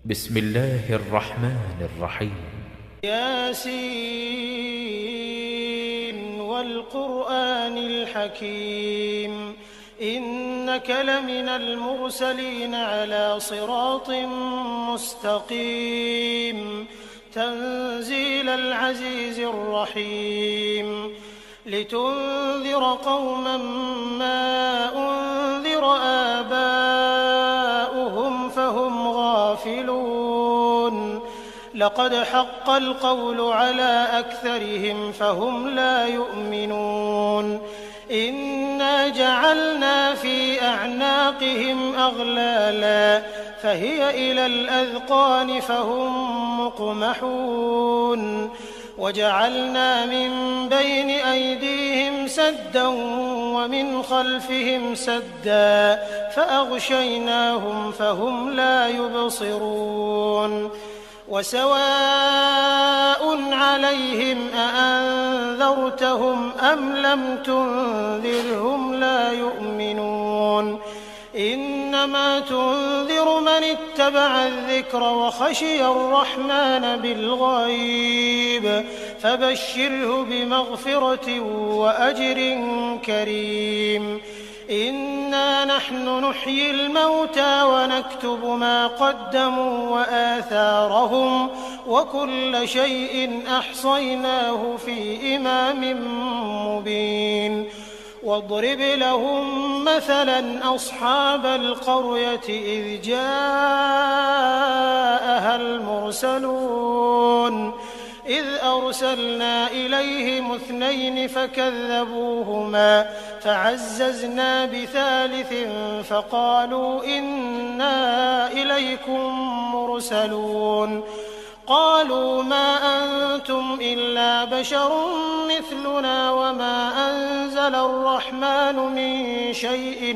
بسم الله الرحمن الرحيم. ياسين والقرآن الحكيم إنك لمن المرسلين على صراط مستقيم تنزيل العزيز الرحيم لتنذر قوما ما أنذر آباؤهم فهم غافلون لقد حق القول على أكثرهم فهم لا يؤمنون إنا جعلنا في أعناقهم أغلالا فهي إلى الأذقان فهم مقمحون وجعلنا من بين أيديهم سدا ومن خلفهم سدا فأغشيناهم فهم لا يبصرون وسواء عليهم أأنذرتهم أم لم تنذرهم لا يؤمنون إنما تنذر من اتبع الذكر وخشي الرحمن بالغيب فبشره بمغفرة وأجر كريم إنا نحن نحيي الموتى ونكتب ما قدموا وآثارهم وكل شيء أحصيناه في إمام مبين واضرب لهم مثلا أصحاب القرية إذ جاءها المرسلون إذ أرسلنا إليهم 2 فكذبوهما فعززنا بثالث فقالوا إنا إليكم مرسلون قالوا ما أنتم إلا بشر مثلنا وما أنزل الرحمن من شيء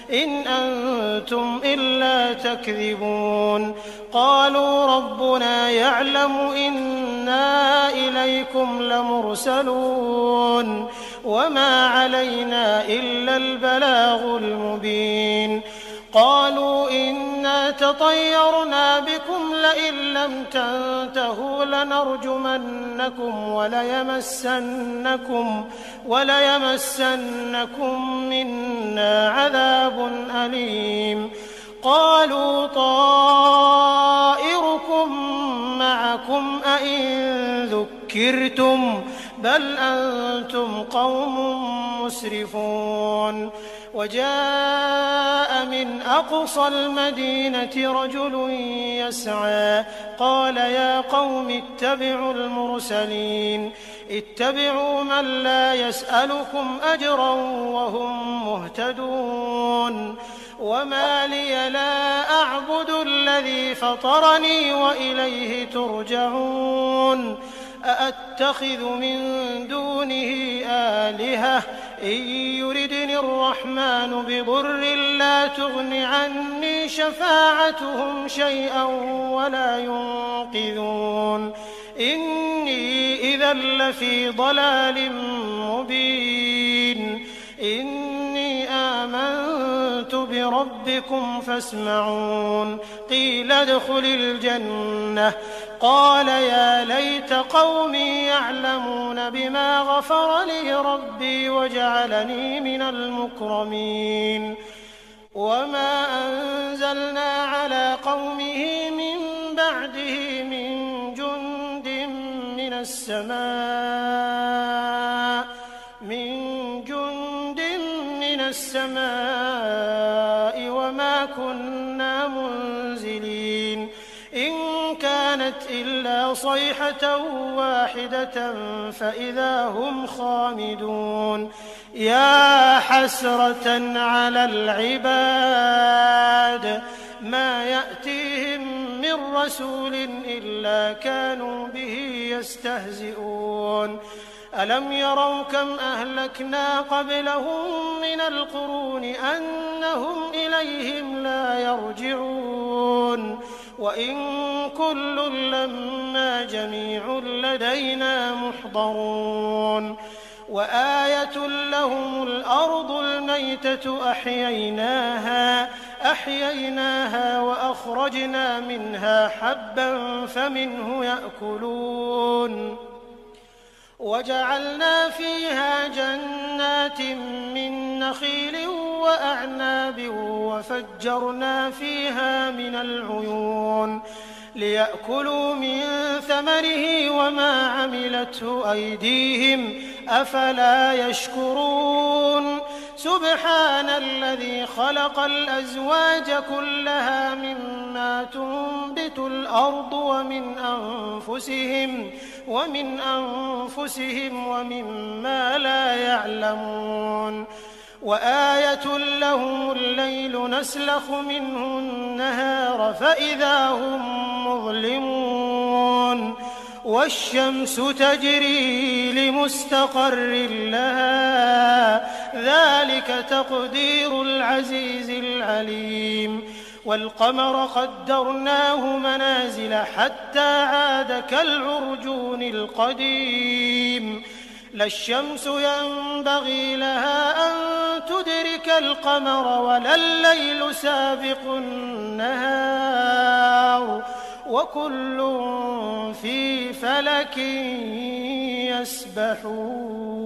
إن أنتم إلا تكذبون قالوا ربنا يعلم إنا إليكم لمرسلون وما علينا إلا البلاغ المبين قالوا إنا تطيرنا بكم لئن لم تنتهوا لنرجمنكم وليمسنكم منا عذاب أليم قالوا طائركم معكم أئن ذكرتم بل أنتم قوم مسرفون وجاء من أقصى المدينة رجل يسعى قال يا قوم اتبعوا المرسلين اتبعوا من لا يسألكم أجرا وهم مهتدون وما لي لا أعبد الذي فطرني وإليه ترجعون أأتخذ من دونه آلهة إن يردني الرحمن بضر لا تغن عني شفاعتهم شيئا ولا ينقذون إني إذا لفي ضلال مبين إني آمنت بربكم فاسمعون قيل ادخل الجنة قال يا ليت قومي يعلمون بما غفر لي ربي وجعلني من المكرمين وما أنزلنا على قومه من بعده من جند من السماء وما كنا منزلين إن كانت إلا صيحة واحدة فإذا هم خامدون يا حسرة على العباد ما يأتيهم من رسول إلا كانوا به يستهزئون ألم يروا كم أهلكنا قبلهم من القرون أنهم إليهم لا يرجعون وإن كل لما جميع لدينا محضرون وآية لهم الأرض الميتة أحييناها فأخرجنا منها حبا فمنه يأكلون وجعلنا فيها جنات من نخيل وأعناب وفجرنا فيها من العيون ليأكلوا من ثمره وما عملته أيديهم أفلا يشكرون سبحان الذي خلق الأزواج كلها مما تنبت الأرض ومن أنفسهم ومما لا يعلمون وآية لهم الليل نسلخ منه النهار فإذا هم مظلمون والشمس تجري لمستقر لها ذلك تقدير العزيز العليم والقمر قدرناه منازل حتى عاد كالعرجون القديم لا الشمس ينبغي لها أن تدرك القمر ولا الليل سابق النهار وكل في فلك يسبحون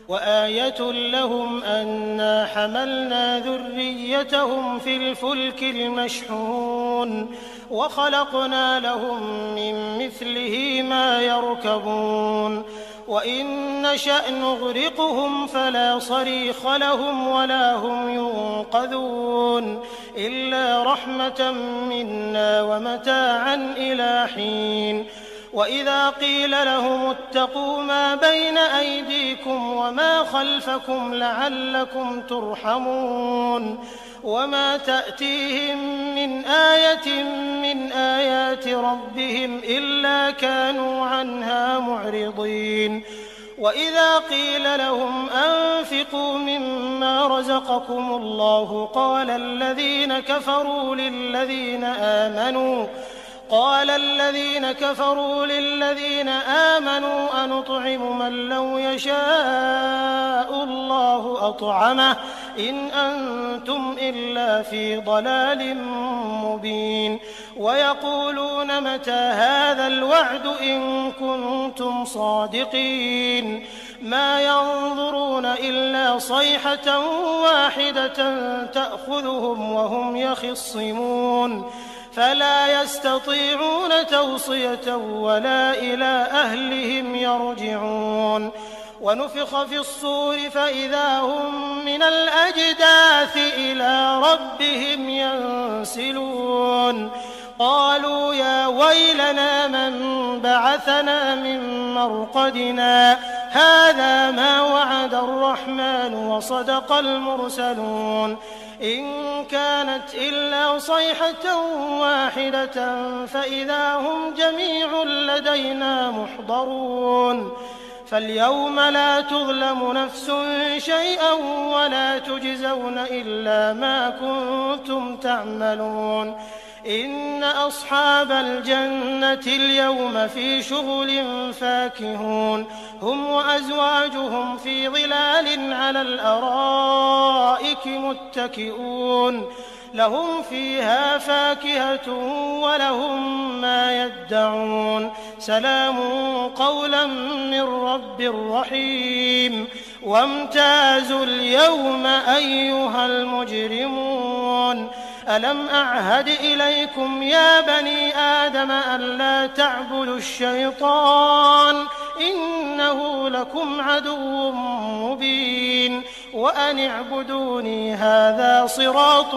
وآية لهم أنا حملنا ذريتهم في الفلك المشحون وخلقنا لهم من مثله ما يركبون وإن نشأ نغرقهم فلا صريخ لهم ولا هم ينقذون إلا رحمة منا ومتاعا إلى حين وإذا قيل لهم اتقوا ما بين أيديكم وما خلفكم لعلكم ترحمون وما تأتيهم من آية من آيات ربهم إلا كانوا عنها معرضين وإذا قيل لهم أنفقوا مما رزقكم الله قال الذين كفروا للذين آمنوا أنطعم من لو يشاء الله أطعمه إن أنتم إلا في ضلال مبين ويقولون متى هذا الوعد إن كنتم صادقين ما ينظرون إلا صيحة واحدة تأخذهم وهم يخصمون فلا يستطيعون توصية ولا إلى أهلهم يرجعون ونفخ في الصور فإذا هم من الأجداث إلى ربهم ينسلون قالوا يا ويلنا من بعثنا من مرقدنا هذا ما وعد الرحمن وصدق المرسلون إن كانت إلا صيحة واحدة فإذا هم جميع لدينا محضرون فاليوم لا تظلم نفس شيئا ولا تجزون إلا ما كنتم تعملون إن أصحاب الجنة اليوم في شغل فاكهون هم وأزواجهم في ظلال على الأرائك متكئون لهم فيها فاكهة ولهم ما يدعون سلام قولا من رب رحيم وامتازوا اليوم أيها المجرمون ألم أعهد إليكم يا بني آدم ألا تعبدوا الشيطان إنه لكم عدو مبين وأن اعبدوني هذا صراط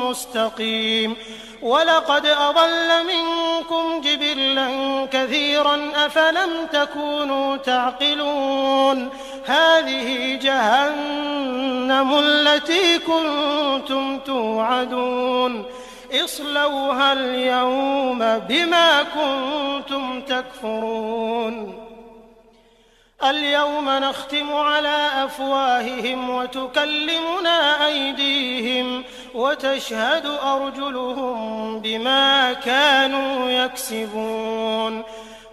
مستقيم ولقد أضل منكم جبلا كثيرا أفلم تكونوا تعقلون هذه جهنم التي كنتم توعدون اصلوها اليوم بما كنتم تكفرون اليوم نختم على أفواههم وتكلمنا أيديهم وتشهد أرجلهم بما كانوا يكسبون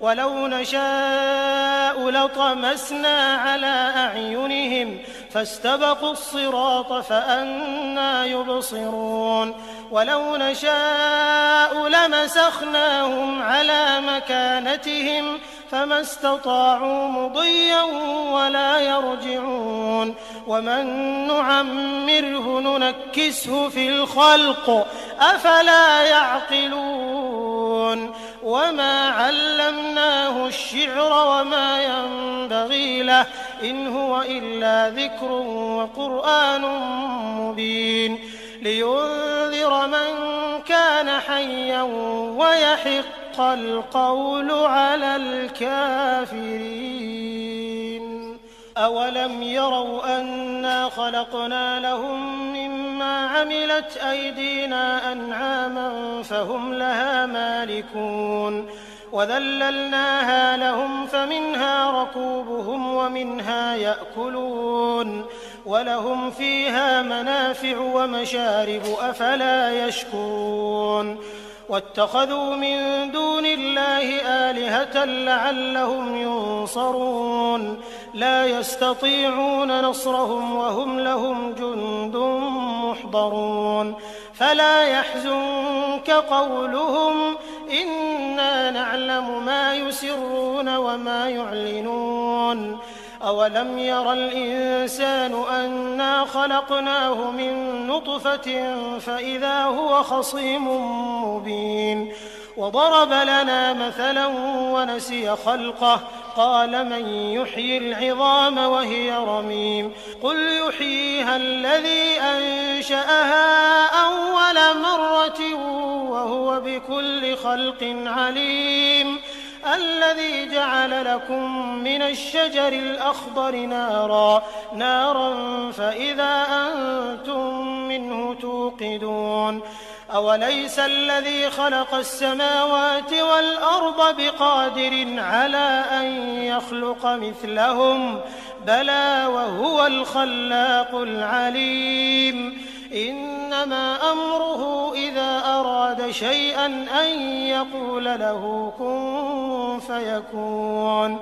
ولو نشاء لطمسنا على أعينهم فاستبقوا الصراط فأنى يبصرون ولو نشاء لمسخناهم على مكانتهم فما استطاعوا مضيا ولا يرجعون ومن نعمره ننكسه في الخلق أفلا يعقلون وما علمناه الشعر وما ينبغي له إن هو إلا ذكر وقرآن مبين لينذر من كان حيا ويحق القول على الكافرين أولم يروا أنا خلقنا لهم مما عملت أيدينا أنعاما فهم لها مالكون وذللناها لهم فمنها ركوبهم ومنها يأكلون ولهم فيها منافع ومشارب أفلا يشكرون واتخذوا من دون الله آلهة لعلهم ينصرون لا يستطيعون نصرهم وهم لهم جند محضرون فلا يحزنك قولهم إنا نعلم ما يسرون وما يعلنون أولم ير الإنسان أنا خلقناه من نطفة فإذا هو خصيم مبين وضرب لنا مثلا ونسي خلقه قال من يحيي العظام وهي رميم قل يحييها الذي أنشأها أول مرة وهو بكل خلق عليم الذي جعل لكم من الشجر الأخضر نارا فإذا أنتم منه توقدون أوليس الذي خلق السماوات والأرض بقادر على أن يخلق مثلهم بلى وهو الخلاق العليم إنما أمره إذا أراد شيئا أن يقول له كن فيكون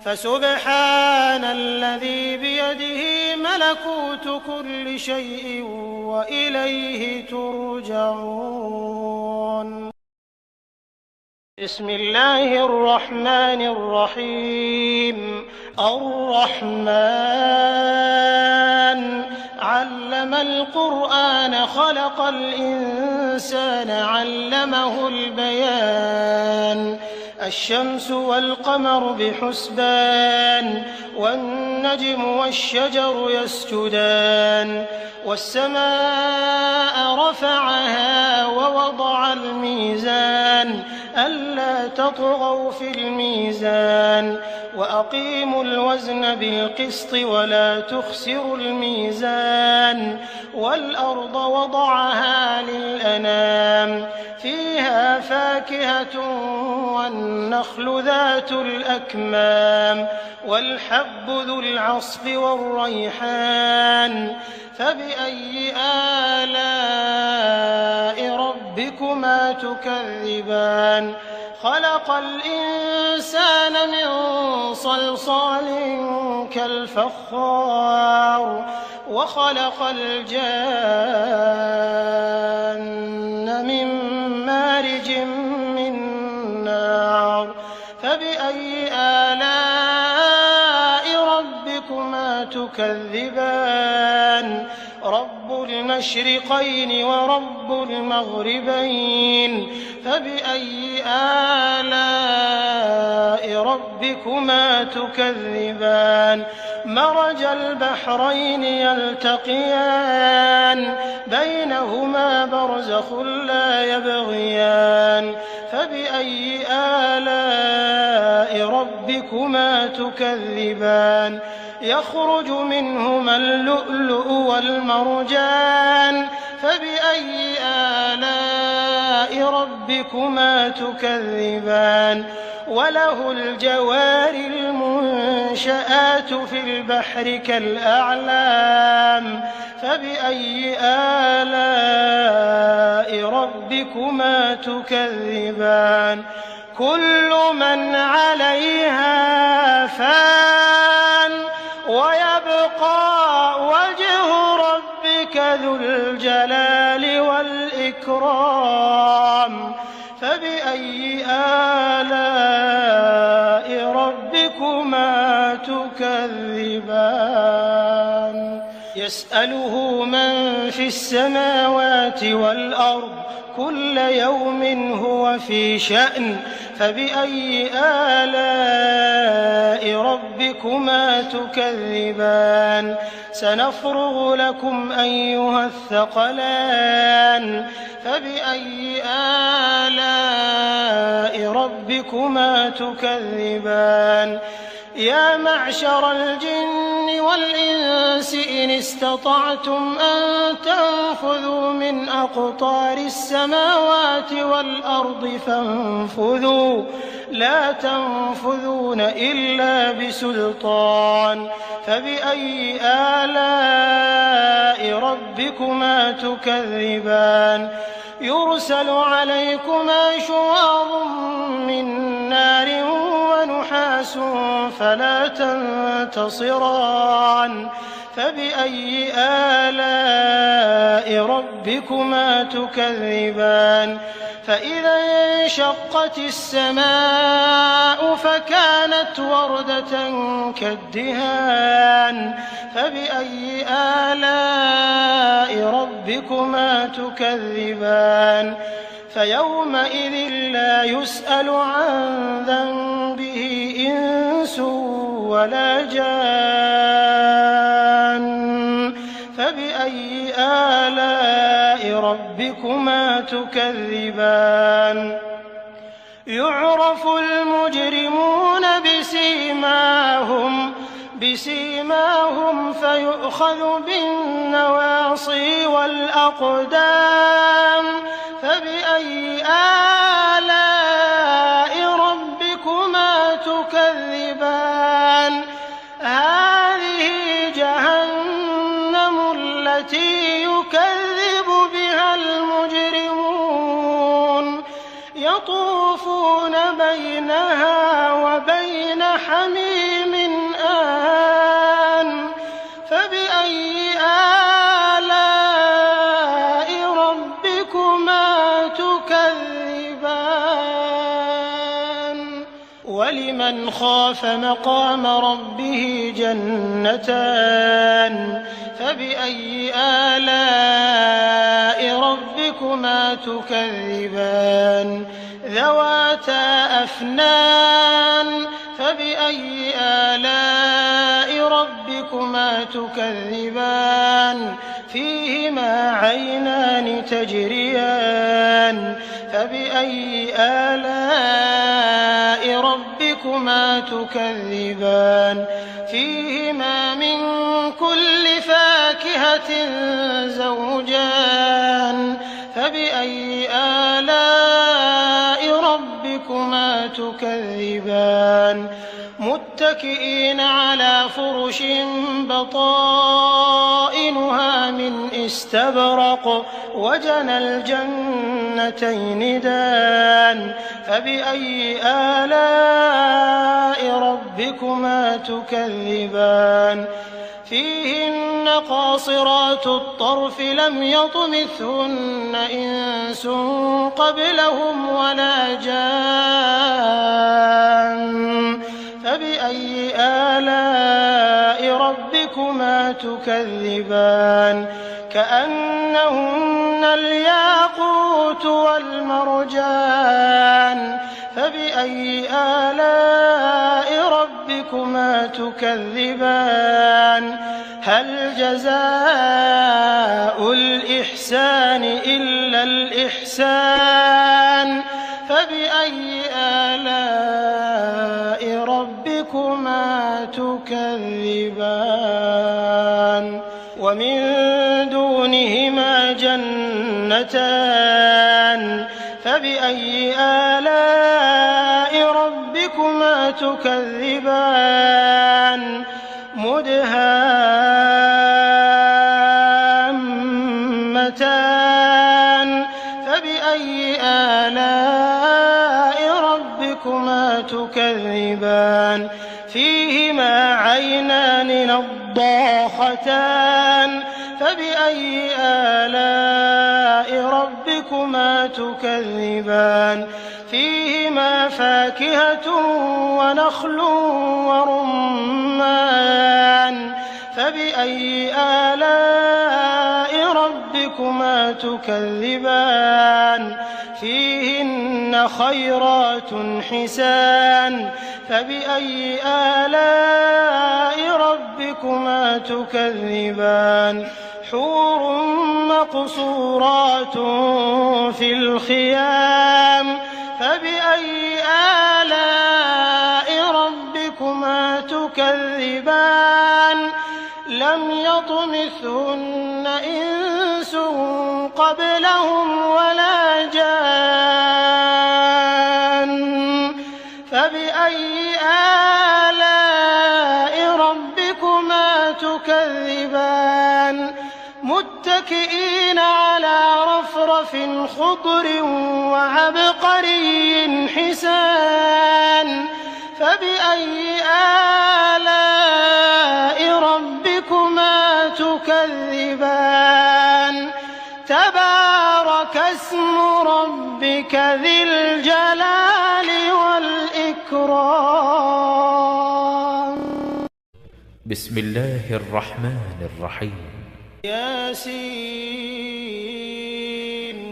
فسبحان الذي بيده ملكوت كل شيء وإليه ترجعون بسم الله الرحمن الرحيم الرحمن علم القرآن خلق الإنسان علمه البيان الشمس والقمر بحسبان والنجم والشجر يسجدان والسماء رفعها ووضع الميزان ألا تطغوا في الميزان وأقيموا الوزن بالقسط ولا تخسروا الميزان والأرض وضعها للأنام فيها فاكهة والنخل ذات الأكمام والحب ذو العصف والريحان فبأي آلاء ربكما تكذبان خلق الإنسان من صلصال كالفخار وخلق الجان من مارج من نار فبأي آلاء ربكما تكذبان رب المشرقين ورب المغربين فبأي آلاء ربكما تكذبان مرج البحرين يلتقيان بينهما برزخ لا يبغيان فبأي آلاء ربكما تكذبان يخرج منهما اللؤلؤ والمرجان فبأي آلاء ربكما تكذبان وله الجوار المنشآت في البحر كالأعلام فبأي آلاء ربكما تكذبان كل من عليها فان ويبقى وجه ربك ذو الجلال والإكرام والإكرام فبأي آلاء ربكما تكذبان يسأله من في السماوات والأرض كل يوم هو في شأن فبأي آلاء ربكما تكذبان سنفرغ لكم أيها الثقلان فبأي آلاء ربكما تكذبان يا معشر الجن والإنس إن استطعتم أن تنفذوا من أقطار السماوات والأرض فانفذوا لا تنفذون إلا بسلطان فبأي آلاء ربكما تكذبان يرسل عليكما شواظ من نار ونحاس فلا تنتصران فبأي آلاء ربكما تكذبان فإذا انشقت السماء فكانت وردة كالدهان فبأي آلاء ربكما تكذبان فيومئذ لا يسأل عن ذنبه إنس ولا جان فبأي آلاء ربكما تكذبان يعرف المجرمون بسيماهم فيؤخذ بالنواصي والأقدام فبأي آلاء ربكما تكذبان هذه جهنم التي يكذب بها المجرمون يطوفون بينها وبين حميم آن فبأي آلاء ربكما تكذبان ولمن خاف مقام ربه جنتان فبأي آلاء ربكما تكذبان ذواتا أفنان فبأي آلاء ربكما تكذبان فيهما عينان تجريان فبأي آلاء ربكما تكذبان فيهما من كل فاكهة زوجان فبأي آلاء ربكما تكذبان متكئين على فرش بطائنها من استبرق وجنى الجنتين دان فبأي آلاء ربكما تكذبان فيهن قاصرات الطرف لم يطمثهن إنس قبلهم ولا جان فبأي آلاء ربكما تكذبان كأنهن الياقوت والمرجان فبأي آلاء ربكما تكذبان هل جزاء الإحسان إلا الإحسان فبأي آلاء ربكما تكذبان ومن دونهما جنتان فبأي آلاء ربكما تكذبان مدهامتان فبأي آلاء ربكما تكذبان فيهما عينان نضاختان فبأي آلاء ربكما ربكما تكذبان فيهما فاكهة ونخل ورمان فبأي آلاء ربكما تكذبان فيهن خيرات حسان فبأي آلاء ربكما تكذبان حور مقصورات في الخيام فبأي آلاء ربكما تكذبان لم يطمثهن إنس قبلهم ولا جان فبأي آلاء ربكما تكذبان متكئين على رفرف خضر وعبقري حسان فبأي آلاء ربكما تكذبان تبارك اسم ربك ذي الجلال والإكرام. بسم الله الرحمن الرحيم. ياسين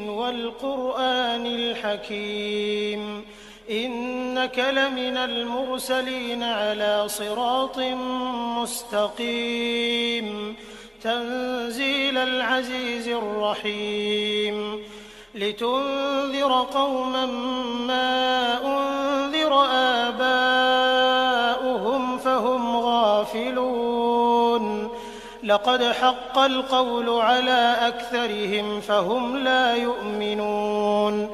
والقرآن الحكيم إنك لمن المرسلين على صراط مستقيم تنزيل العزيز الرحيم لتنذر قوما ما أنذر آباؤهم فهم غافلون لقد حق القول على أكثرهم فهم لا يؤمنون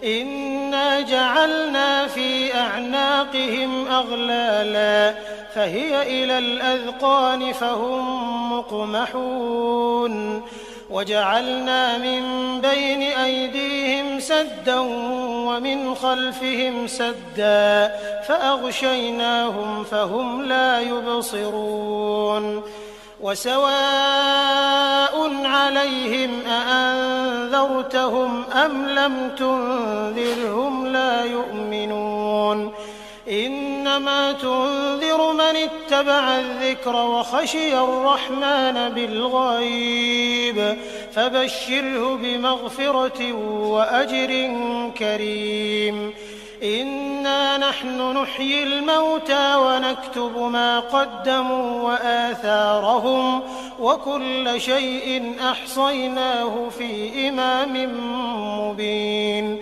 إنا جعلنا في أعناقهم أغلالا فهي إلى الأذقان فهم مقمحون وجعلنا من بين أيديهم سدا ومن خلفهم سدا فأغشيناهم فهم لا يبصرون وسواء عليهم أأنذرتهم أم لم تنذرهم لا يؤمنون إنما تنذر من اتبع الذكر وخشي الرحمن بالغيب فبشره بمغفرة وأجر كريم إنا نحن نحيي الموتى ونكتب ما قدموا وآثارهم وكل شيء أحصيناه في إمام مبين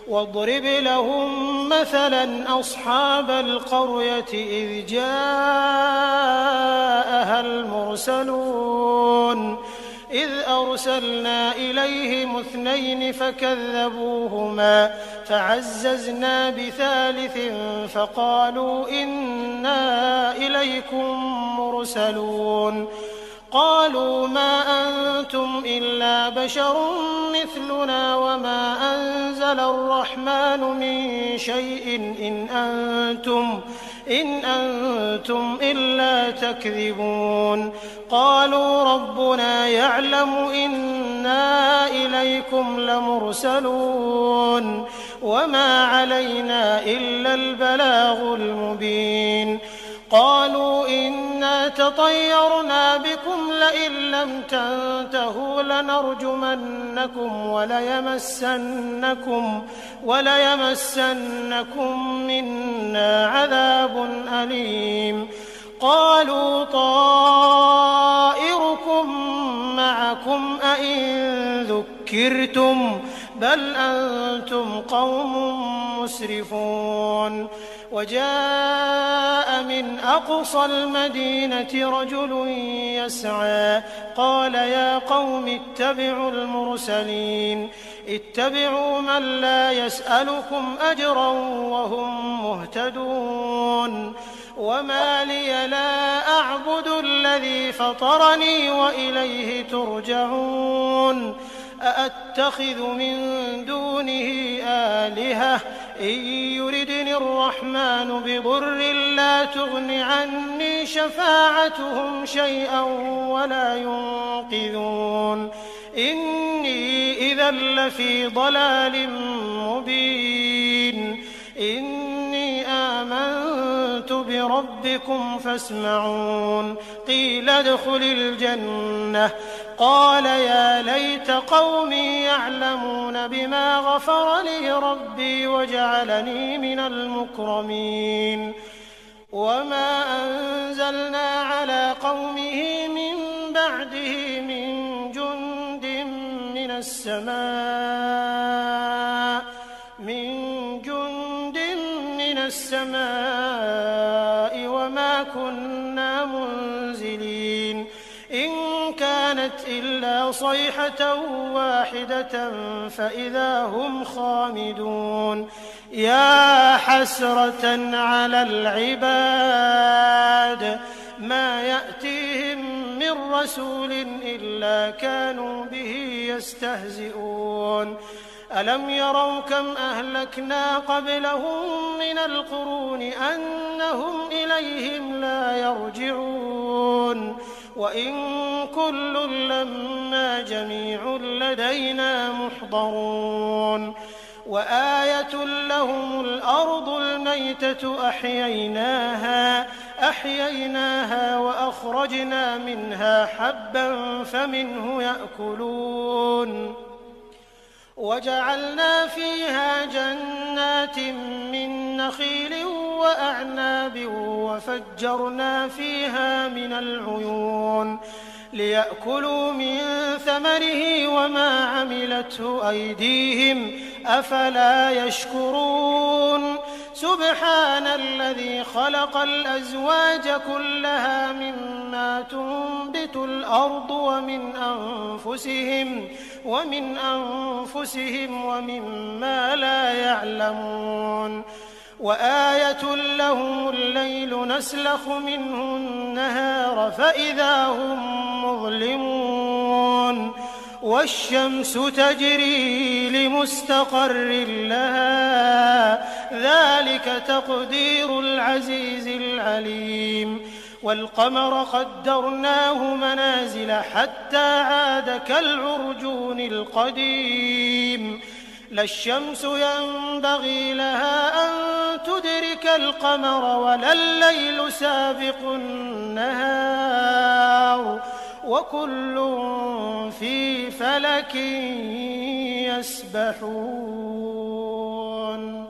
واضرب لهم مثلا أصحاب القرية إذ جاءها المرسلون إذ أرسلنا إليهم 2 فكذبوهما فعززنا بثالث فقالوا إنا إليكم مرسلون قالوا ما أنتم إلا بشر مثلنا وما أنزل الرحمن من شيء إن أنتم إلا تكذبون قالوا ربنا يعلم إنا إليكم لمرسلون وما علينا إلا البلاغ المبين قالوا إنا تطيرنا بكم لئن لم تنتهوا لنرجمنكم وليمسنكم منا عذاب أليم قالوا طائركم معكم أئن ذكرتم بل أنتم قوم مسرفون وجاء من أقصى المدينة رجل يسعى قال يا قوم اتبعوا المرسلين اتبعوا من لا يسألكم أجرا وهم مهتدون وما لي لا أعبد الذي فطرني وإليه ترجعون أأتخذ من دونه آلهة إن يردني الرحمن بضر لا تغن عني شفاعتهم شيئا ولا ينقذون إني إذا لفي ضلال مبين إني آمنت بربكم فاسمعون قيل ادخل الجنة قال يا ليت قومي يعلمون بما غفر لي ربي وجعلني من المكرمين وما أنزلنا على قومه من بعده من جند من السماء وما كنا منزلين إن كانت إلا صيحة واحدة فإذا هم خامدون يا حسرة على العباد ما يأتيهم من رسول إلا كانوا به يستهزئون ألم يروا كم أهلكنا قبلهم من القرون أنهم إليهم لا يرجعون وإن كل لما جميع لدينا محضرون وآية لهم الأرض الميتة أحييناها وأخرجنا منها حبا فمنه يأكلون وجعلنا فيها جنات من نخيل وأعناب وفجرنا فيها من العيون ليأكلوا من ثمره وما عملته أيديهم أفلا يشكرون سبحان الذي خلق الأزواج كلها مما تنبت الأرض ومن أنفسهم ومما لا يعلمون وآية لهم الليل نسلخ منه النهار فإذا هم مظلمون والشمس تجري لمستقر لها ذلك تقدير العزيز العليم والقمر قدرناه منازل حتى عاد كالعرجون القديم لا الشمس ينبغي لها أن تدرك القمر ولا الليل سابق النهار وكل في فلك يسبحون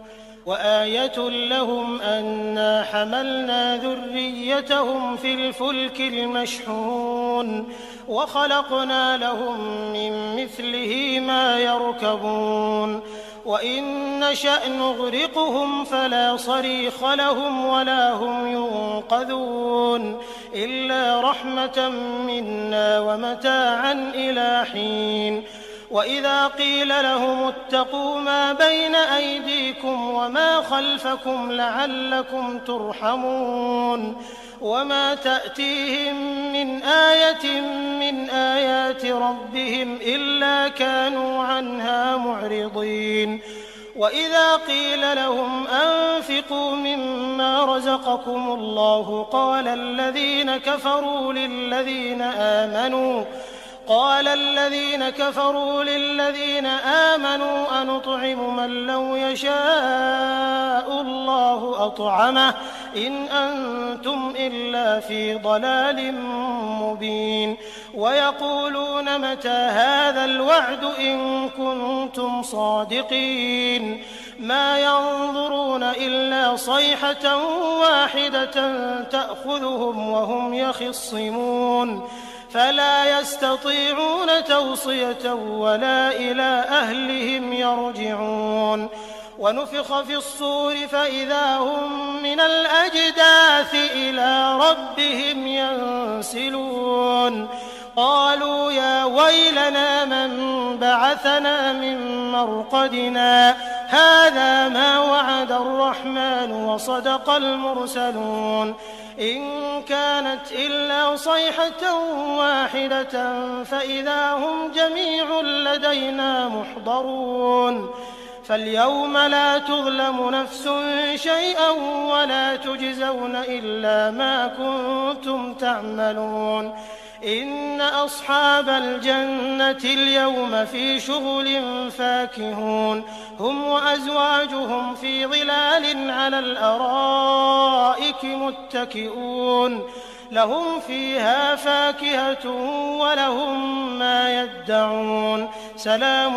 وآية لهم أنا حملنا ذريتهم في الفلك المشحون وخلقنا لهم من مثله ما يركبون وإن نشأ نغرقهم فلا صريخ لهم ولا هم ينقذون إلا رحمة منا ومتاعا إلى حين وإذا قيل لهم اتقوا ما بين أيديكم وما خلفكم لعلكم ترحمون وما تأتيهم من آية من آيات ربهم إلا كانوا عنها معرضين وإذا قيل لهم أنفقوا مما رزقكم الله قال الذين كفروا للذين آمنوا أنطعم من لو يشاء الله أطعمه إن أنتم إلا في ضلال مبين ويقولون متى هذا الوعد إن كنتم صادقين ما ينظرون إلا صيحة واحدة تأخذهم وهم يخصمون فلا يستطيعون توصية ولا إلى أهلهم يرجعون ونفخ في الصور فإذا هم من الأجداث إلى ربهم ينسلون قالوا يا ويلنا من بعثنا من مرقدنا هذا ما وعد الرحمن وصدق المرسلون إن كانت إلا صيحة واحدة فإذا هم جميع لدينا محضرون فاليوم لا تظلم نفس شيئا ولا تجزون إلا ما كنتم تعملون إن أصحاب الجنة اليوم في شغل فاكهون هم وأزواجهم في ظلال على الأرائك متكئون لهم فيها فاكهة ولهم ما يدعون سلام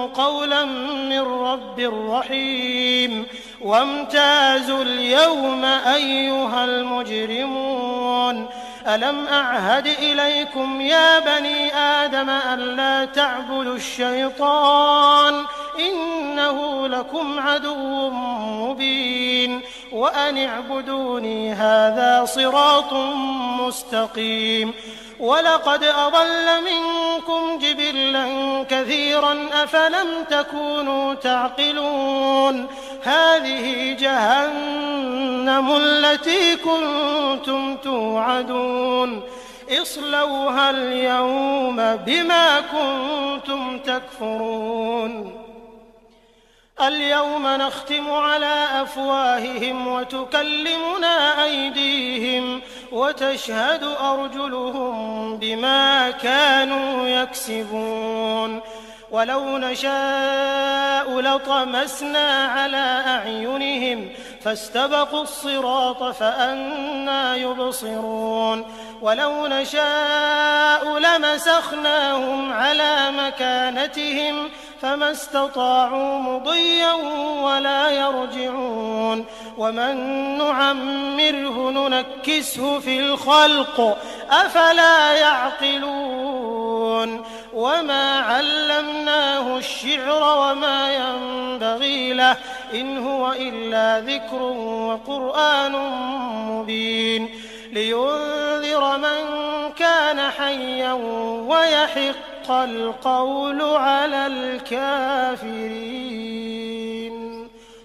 قولا من رب رحيم وامتازوا اليوم أيها المجرمون ألم أعهد إليكم يا بني آدم ألا تعبدوا الشيطان إنه لكم عدو مبين وأن اعبدوني هذا صراط مستقيم ولقد أضل منكم جبلا كثيرا أفلم تكونوا تعقلون هذه جهنم التي كنتم توعدون اصلوها اليوم بما كنتم تكفرون اليوم نختم على أفواههم وتكلمنا أيديهم وتشهد أرجلهم بما كانوا يكسبون ولو نشاء لطمسنا على أعينهم فاستبقوا الصراط فأنى يبصرون ولو نشاء لمسخناهم على مكانتهم فما استطاعوا مضيا ولا يرجعون ومن نعمره ننكسه في الخلق أفلا يعقلون وما علمناه الشعر وما ينبغي له إن هو إلا ذكر وقرآن مبين لينذر من كان حيا ويحق القول على الكافرين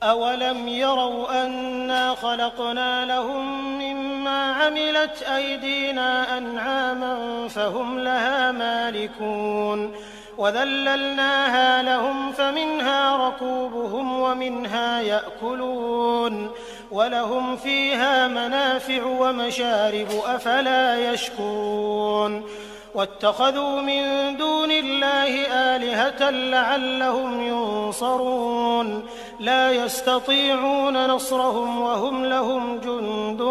أولم يروا أنا خلقنا لهم مما عملت أيدينا أنعاما فهم لها مالكون وذللناها لهم فمنها ركوبهم ومنها يأكلون ولهم فيها منافع ومشارب أفلا يشكرون واتخذوا من دون الله آلهة لعلهم ينصرون لا يستطيعون نصرهم وهم لهم جند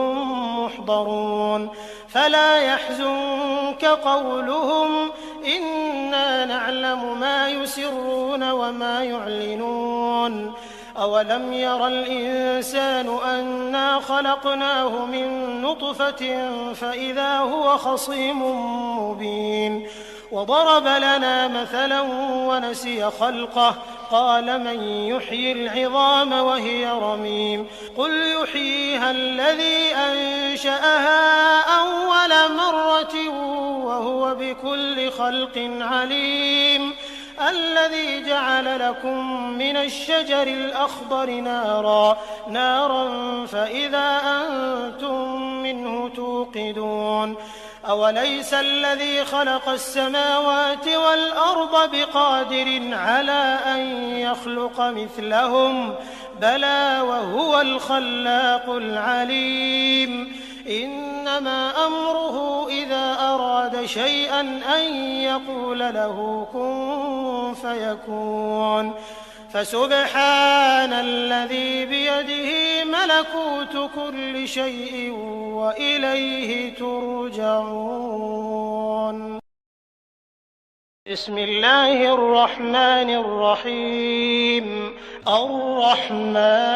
محضرون فلا يحزنك قولهم إنا نعلم ما يسرون وما يعلنون أولم ير الإنسان أنا خلقناه من نطفة فإذا هو خصيم مبين وضرب لنا مثلا ونسي خلقه قال من يحيي العظام وهي رميم قل يحييها الذي أنشأها أول مرة وهو بكل خلق عليم الذي جعل لكم من الشجر الأخضر نارا فإذا أنتم منه توقدون أوليس الذي خلق السماوات والأرض بقادر على أن يخلق مثلهم بلى وهو الخلاق العليم إنما أمره إذا أراد شيئا أن يقول له كن فيكون فسبحان الذي بيده ملكوت كل شيء وإليه ترجعون بسم الله الرحمن الرحيم الرحمن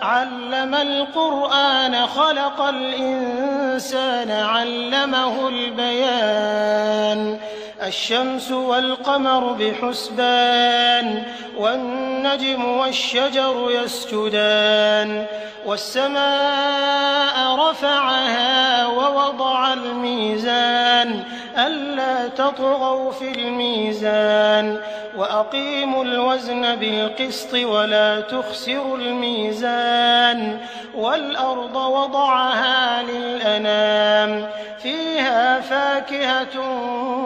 علم القرآن خلق الإنسان علمه البيان الشمس والقمر بحسبان والنجم والشجر يسجدان والسماء رفعها ووضع الميزان ألا تطغوا في الميزان وأقيموا الوزن بالقسط ولا تخسروا الميزان والأرض وضعها للأنام فيها فاكهة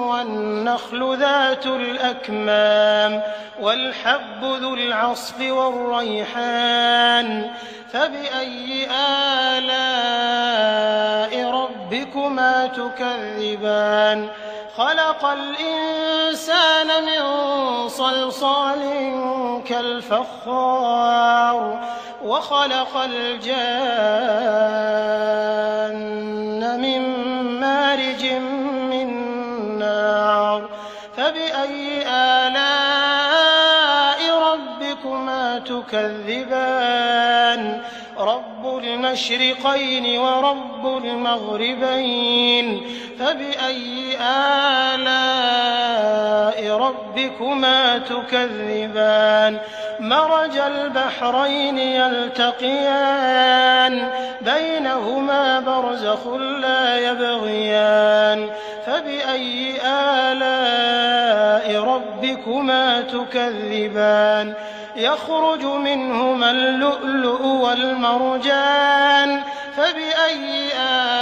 والنخل ذات الأكمام والحب ذو العصف والريحان فبأي آلاء ربكما تكذبان خلق الإنسان من صلصال كالفخار وخلق الجان من مارج من نار فبأي آلاء ربكما تكذبان رب المشرقين ورب المغربين فبأي آلاء ربكما تكذبان مرج البحرين يلتقيان بينهما برزخ لا يبغيان فبأي آلاء ربكما تكذبان يخرج منهما اللؤلؤ والمرجان فبأي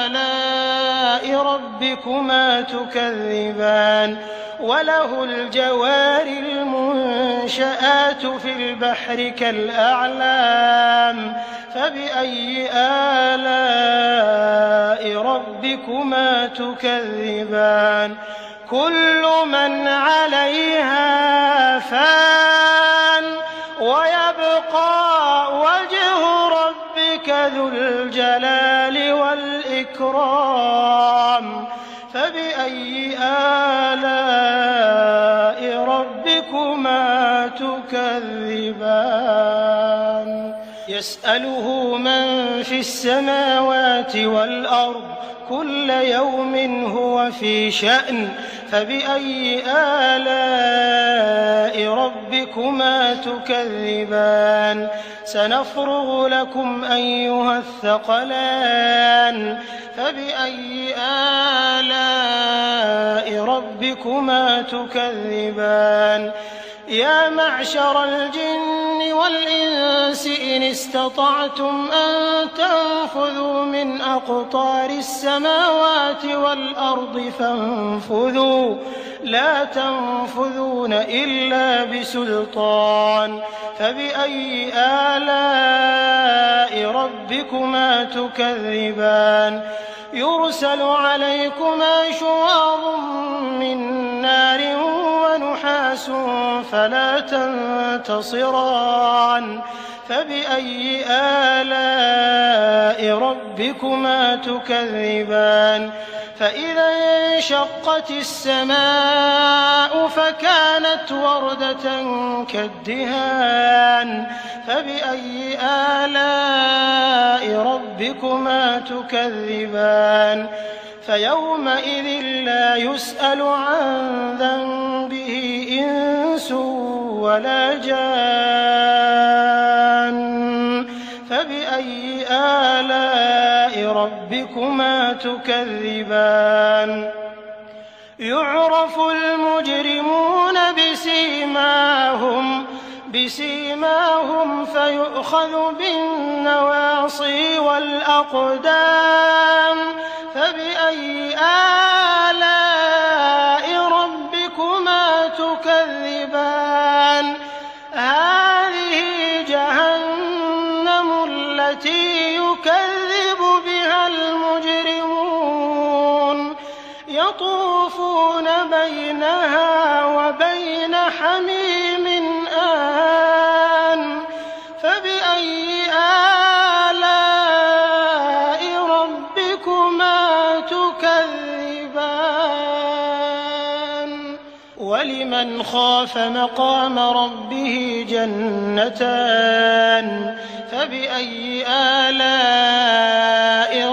آلاء ربكما تكذبان وله الجوار المنشآت في البحر كالأعلام فبأي آلاء ربكما تكذبان كل من عليها فان ويبقى وجه ربك ذو الجلال والإكرام فبأي آلاء ربكما تكذبان يسأله من في السماوات والأرض كل يوم هو في شأن فبأي آلاء ربكما تكذبان سنفرغ لكم أيها الثقلان فبأي آلاء ربكما تكذبان يا معشر الجن والإنس إن استطعتم أن تنفذوا من أقطار السماوات والأرض فانفذوا لا تنفذون إلا بسلطان فبأي آلاء ربكما تكذبان يرسل عليكما شواظ من نار ونحاس فلا تنتصران فبأي آلاء ربكما تكذبان فإذا انشقت السماء فكانت وردة كالدهان فبأي آلاء ربكما تكذبان فيومئذ لا يسأل عن ذنبه إنس ولا جان فبأي آلاء ربكما تكذبان يعرف المجرمون بسيماهم فيؤخذ بالنواصي والأقدام فبأي آلاء ربكما تكذبان هذه جهنم التي يكذب بها المجرمون يطوفون بينها وبين حميم آن فبأي آلاء ربكما تكذبان ولمن خاف مقام ربه جنتان فبأي آلاء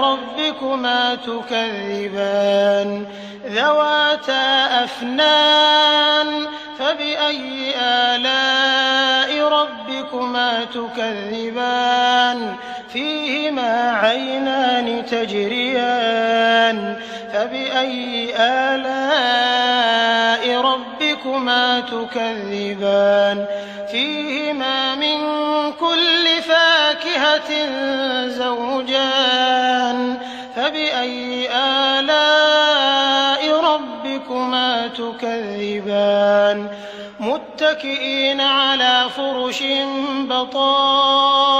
ربكما تكذبان ذواتا أفنان فبأي آلاء ربكما تكذبان فيهما عينان تجريان فبأي آلاء ربكما تكذبان فيهما من كل فاكهة زوجان فبأي آلاء ربكما تكذبان متكئين على فرش بطائنها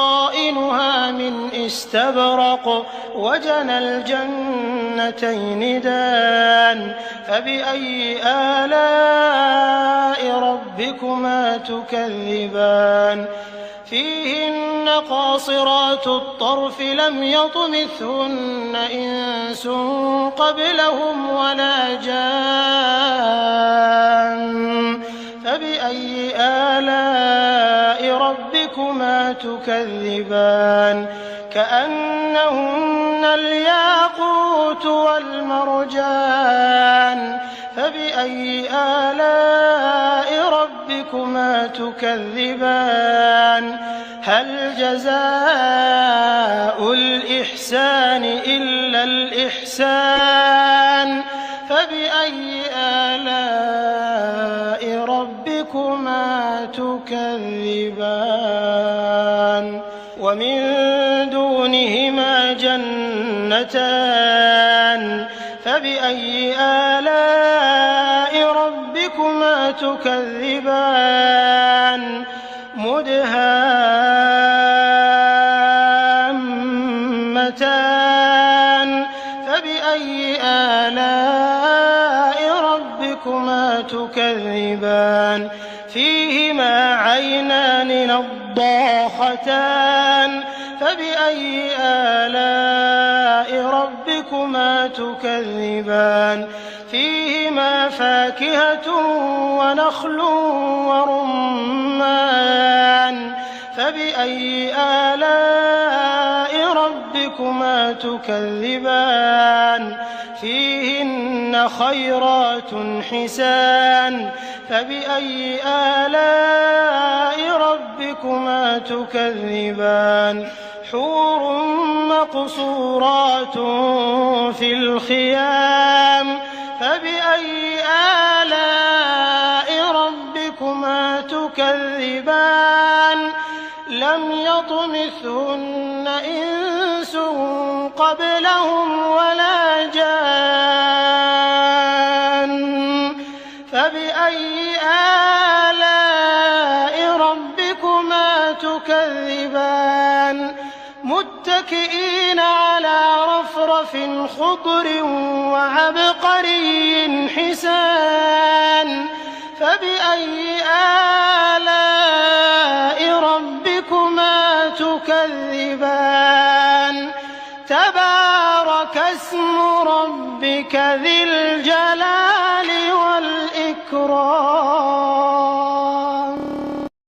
من استبرق وجنى الجنتين دان فبأي آلاء ربكما تكذبان فيهن قاصرات الطرف لم يطمثهن إنس قبلهم ولا جان فبأي آلاء ربكما تكذبان كأنهن الياقوت والمرجان فبأي آلاء ربكما تكذبان هل جزاء الإحسان إلا الإحسان فبأي آلاء ربكما تكذبان ومن دونهما جنتان فبأي آلاء ربكما تكذبان مدهامتان فبأي آلاء ربكما تكذبان فيهما عينان نضاختان فبأي آلاء ربكما تكذبان فيهما فاكهة ونخل ورمان فبأي آلاء ربكما تكذبان فيهن خيرات حسان فبأي آلاء ربكما تكذبان حور مقصورات في الخيام فبأي آلاء ربكما تكذبان لم يطمثهن إنس قبلهم ولا جان فبأي آلاء ربكما تكذبان متكئين على رفرف خضر وعبقري حسان فبأي آلاء ربكما تكذبان تبارك اسم ربك ذي الجلال والإكرام